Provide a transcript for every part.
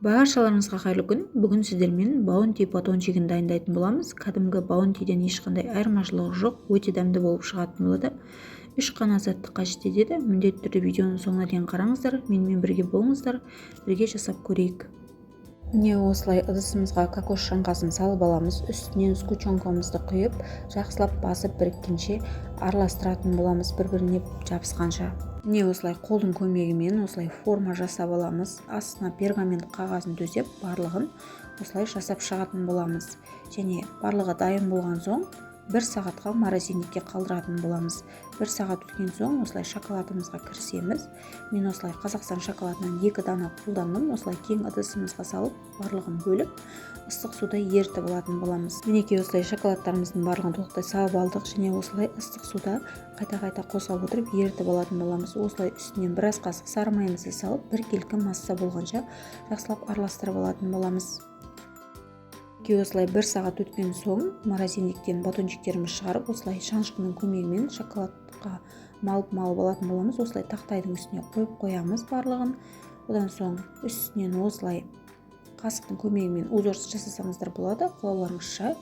Баршаларыңызға қайырлы күн. Бүгін сіздермен баунти батончигін дайындайтын боламыз. Кәдімгі баунтиден ешқандай айырмашылығы жоқ, өте дәмді болып шығатын болады. 3 қана затты қажет етеді. Міндетті түрде видеоның соңына дейін қараңыздар, менімен бірге болыңыздар, бірге жасап көрейік. Міне осылай ыдысымызға кокос жаңғасын салып аламыз. Үстінен сгущенкамызды құйып, жақсылап басып біріккенше араластыратын боламыз, бір-біріне жабысқанша. Міне осылай қолдың көмегімен осылай форма жасап аламыз. Астына пергамент қағазын төсеп, барлығын осылай жасап шығатын боламыз. Және барлығы дайын болған соң 1 сағатқа морозильникке қалдыратын боламыз. 1 сағат өткен соң осылай шоколадымызға кірісеміз. Мен осылай Қазақстан шоколадынан 2 дана қолдандым. Осылай кең ыдысымызға салып, барлығын бөліп, ыстық суда ерітіп алатын боламыз. Мінекей осылай шоколадтарымыздың барлығын толықтай салып алдық және осылай ыстық суда қайта-қайта қосып отырып ерітіп алатын боламыз. Осылай үстінен біраз қасық сары майымызды салып, бір келкі масса болғанша жақсылап араластырып алатын боламыз. Осылай 1 сағат өткен соң морозильниктен батончиктеріміз шығарып, осылай шанышқының көмегімен шоколадқа малып алатын боламыз. Осылай тақтайдың үстіне қойып қоямыз барлығын. Одан соң үстінен осылай қасықтың көмегімен узор жасасаңыздар болады, қолауларыңызша.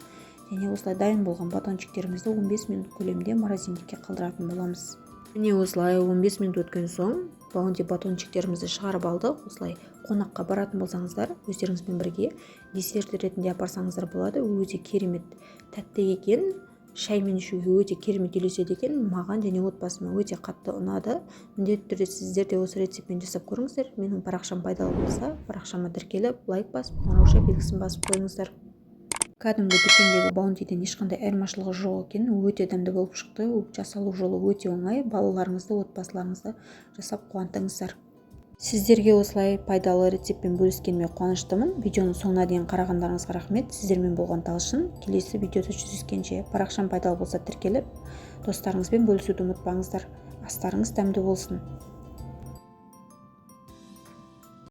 Және осылай дайын болған батончиктерімізді 15 минут көлемде морозильникке қалдыратын боламыз. Міне осылай 15 минут өткен соң баунти батончиктерімізді шығарып алдық. Осылай қонаққа баратын болсаңыздар, өздеріңізбен бірге десерт ретінде апарсаңыздар болады. Өте керемет тәтті екен. Шаймен ішуге өте керемет үйлеседі екен. Маған және отбасыма өте қатты ұнады. Міндетті түрде сіздер де осы рецептпен жасап көріңіздер. Менің парақшам пайдалы болса, парақшама тіркеліп, лайк басып, қоңырау белгісін басып қойыңыздар. Кәдімгі дүкендегі баунтиден ешқандай айырмашылығы жоқ екен. Өте дәмді болып шықты. Жасалу жолы өте оңай. Балаларыңызды, отбасыларыңызды жасап қуантыңыздар. Сіздерге осылай пайдалы рецептпен бөліскеніме қуаныштымын. Видеоның соңына дейін қарағандарыңызға рахмет. Сіздермен болған Талшын. Келесі видеода жүздескенше. Парақшам пайдалы болса тіркеліп, достарыңызбен бөлісуді ұмытпаңыздар. Астарыңыз дәмді болсын.